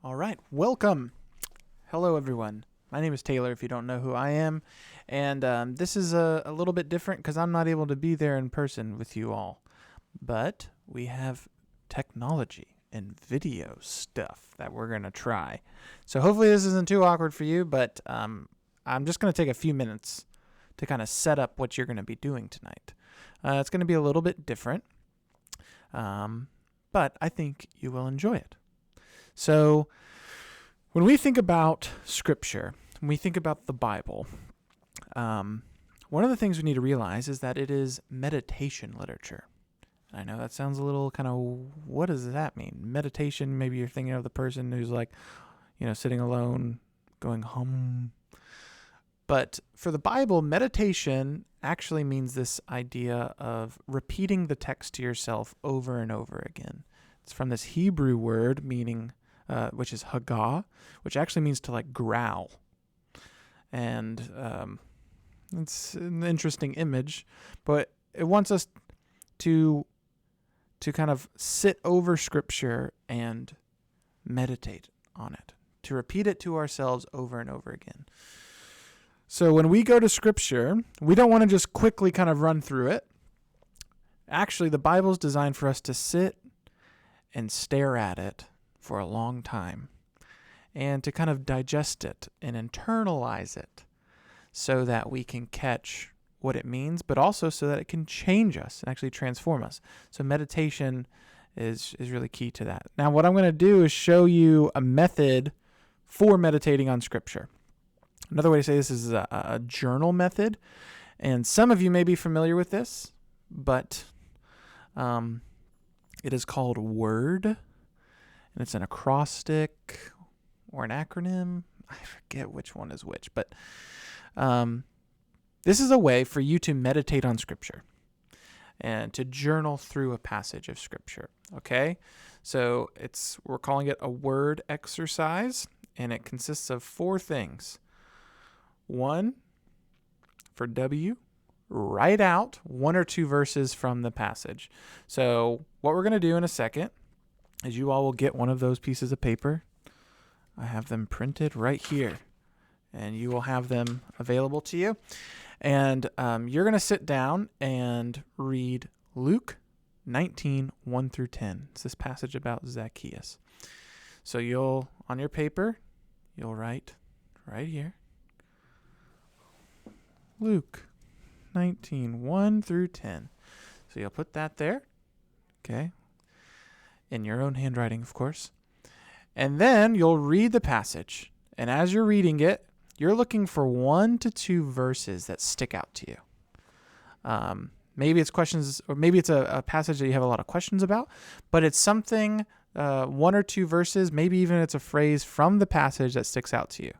All right, welcome. Hello, everyone. My name is Taylor, if you don't know who I am. And this is a little bit different because I'm not able to be there in person with you all. But we have technology and video stuff that we're going to try. So hopefully this isn't too awkward for you, but I'm just going to take a few minutes to kind of set up what you're going to be doing tonight. It's going to be a little bit different, but I think you will enjoy it. So when we think about Scripture, when we think about the Bible, one of the things we need to realize is that it is meditation literature. And I know that sounds a little kind of, what does that mean? Meditation, maybe you're thinking of the person who's like, sitting alone, going hum. But for the Bible, meditation actually means this idea of repeating the text to yourself over and over again. It's from this Hebrew word meaning, which is hagah, which actually means to like growl. And it's an interesting image, but it wants us to kind of sit over Scripture and meditate on it, to repeat it to ourselves over and over again. So when we go to Scripture, we don't want to just quickly kind of run through it. Actually, the Bible's designed for us to sit and stare at it for a long time and to kind of digest it and internalize it so that we can catch what it means, but also so that it can change us and actually transform us. So meditation is really key to that. Now, what I'm going to do is show you a method for meditating on Scripture. Another way to say this is a journal method, and some of you may be familiar with this, but it is called W.O.R.D, and it's an acrostic or an acronym. I forget which one is which, but this is a way for you to meditate on Scripture and to journal through a passage of Scripture, okay? So we're calling it a word exercise, and it consists of 4 things. 1, for W, write out 1 or 2 verses from the passage. So what we're going to do in a second is you all will get one of those pieces of paper. I have them printed right here, and you will have them available to you. And you're going to sit down and read Luke 19, 1 through 10. It's this passage about Zacchaeus. So on your paper, you'll write right here, Luke 19, 1 through 10. So you'll put that there, okay, in your own handwriting, of course. And then you'll read the passage. And as you're reading it, you're looking for 1 to 2 verses that stick out to you. Maybe it's questions, or maybe it's a passage that you have a lot of questions about, but it's something, 1 or 2 verses, maybe even it's a phrase from the passage that sticks out to you.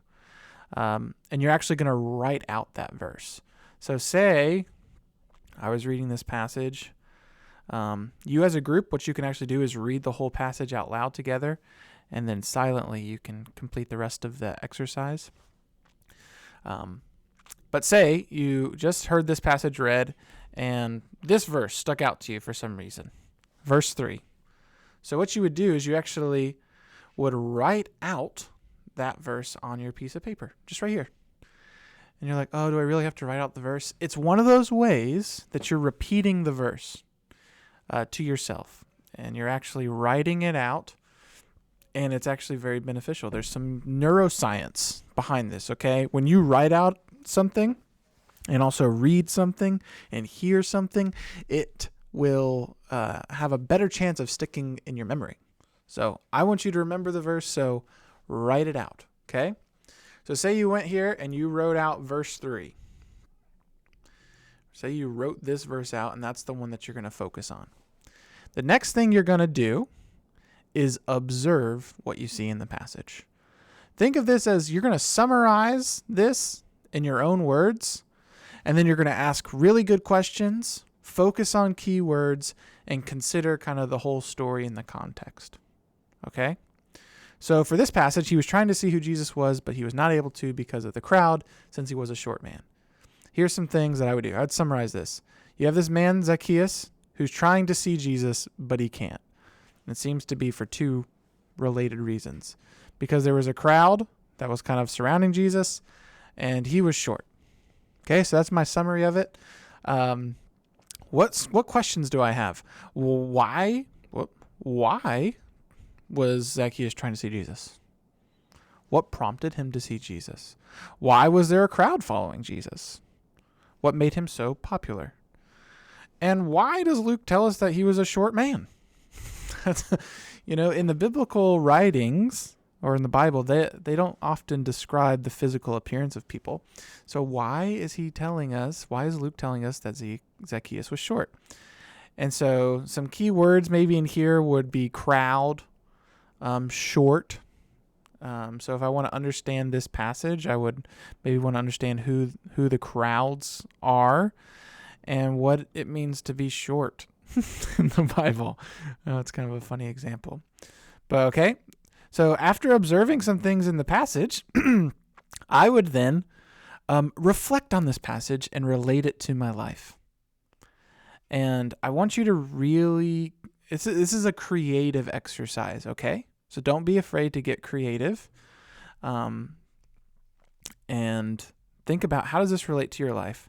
And you're actually going to write out that verse. So say I was reading this passage. You as a group, what you can actually do is read the whole passage out loud together, and then silently you can complete the rest of the exercise. But say you just heard this passage read, and this verse stuck out to you for some reason. Verse 3. So what you would do is you actually would write out that verse on your piece of paper, just right here. And you're like, oh, do I really have to write out the verse? It's one of those ways that you're repeating the verse to yourself, and you're actually writing it out, and it's actually very beneficial. There's some neuroscience behind this, okay? When you write out something and also read something and hear something, it will have a better chance of sticking in your memory. So I want you to remember the verse, so write it out, okay? So say you went here and you wrote out verse 3. Say you wrote this verse out, and that's the one that you're going to focus on. The next thing you're going to do is observe what you see in the passage. Think of this as you're going to summarize this in your own words, and then you're going to ask really good questions, focus on key words, and consider kind of the whole story in the context, okay? So for this passage, he was trying to see who Jesus was, but he was not able to because of the crowd, since he was a short man. Here's some things that I would do. I would summarize this. You have this man, Zacchaeus, who's trying to see Jesus, but he can't. And it seems to be for 2 related reasons. Because there was a crowd that was kind of surrounding Jesus, and he was short. Okay, so that's my summary of it. What questions do I have? Why was Zacchaeus trying to see Jesus? What prompted him to see Jesus? Why was there a crowd following Jesus? What made him so popular? And why does Luke tell us that he was a short man? In the biblical writings or in the Bible, they don't often describe the physical appearance of people. So why is Luke telling us that Zacchaeus was short? And so some key words maybe in here would be crowd, short. So if I want to understand this passage, I would maybe want to understand who the crowds are and what it means to be short in the Bible. It's kind of a funny example. But okay, so after observing some things in the passage, I would then reflect on this passage and relate it to my life. And I want you to really, this is a creative exercise, okay? So don't be afraid to get creative, and think about, how does this relate to your life?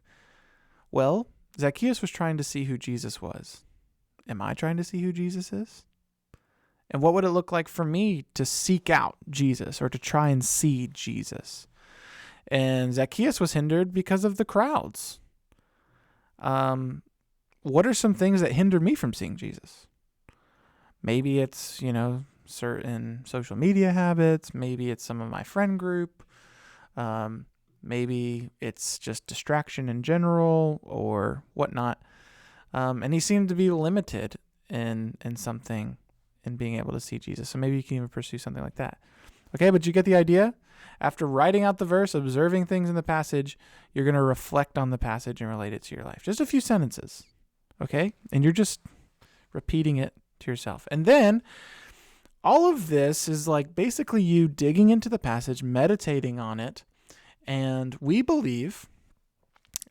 Well, Zacchaeus was trying to see who Jesus was. Am I trying to see who Jesus is? And what would it look like for me to seek out Jesus or to try and see Jesus? And Zacchaeus was hindered because of the crowds. What are some things that hinder me from seeing Jesus? Maybe it's, certain social media habits. Maybe it's some of my friend group. Maybe it's just distraction in general or whatnot. And he seemed to be limited in something, in being able to see Jesus. So maybe you can even pursue something like that. Okay, but you get the idea? After writing out the verse, observing things in the passage, you're going to reflect on the passage and relate it to your life. Just a few sentences. Okay? And you're just repeating it to yourself. And then all of this is like basically you digging into the passage, meditating on it. And we believe,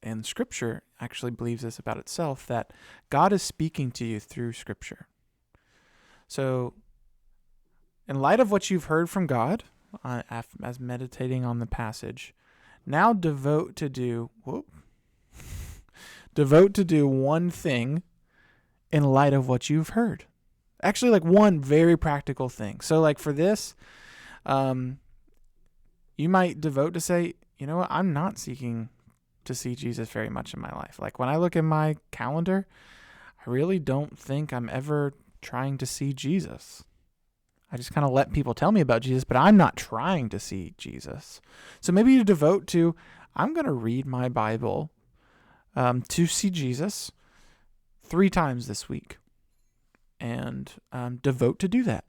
and Scripture actually believes this about itself, that God is speaking to you through Scripture. So in light of what you've heard from God, as meditating on the passage, now devote to do one thing in light of what you've heard. Actually, like one very practical thing. So like for this, you might devote to say, you know what, I'm not seeking to see Jesus very much in my life. Like when I look at my calendar, I really don't think I'm ever trying to see Jesus. I just kind of let people tell me about Jesus, but I'm not trying to see Jesus. So maybe you devote to, I'm going to read my Bible to see Jesus 3 times this week, and devote to do that.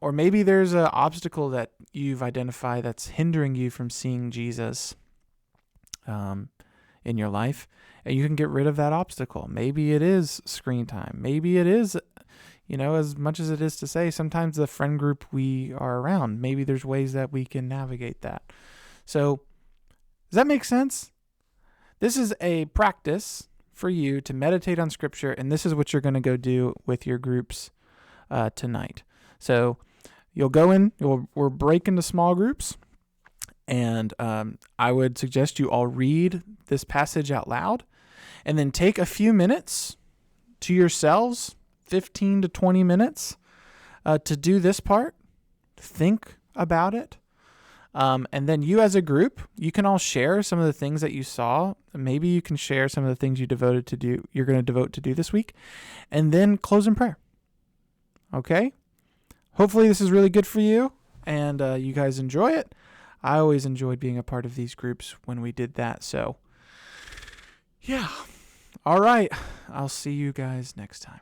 Or maybe there's an obstacle that you've identified that's hindering you from seeing Jesus in your life, and you can get rid of that obstacle. Maybe it is screen time. Maybe it is, as much as it is to say, sometimes the friend group we are around, maybe there's ways that we can navigate that. So does that make sense? This is a practice for you to meditate on Scripture, and this is what you're going to go do with your groups tonight. So you'll go in, we'll break into small groups, and I would suggest you all read this passage out loud, and then take a few minutes to yourselves, 15 to 20 minutes, to do this part, think about it. And then you as a group, you can all share some of the things that you saw. Maybe you can share some of the things you're going to devote to do this week, and then close in prayer. Okay? Hopefully this is really good for you, and you guys enjoy it. I always enjoyed being a part of these groups when we did that. So, yeah. All right. I'll see you guys next time.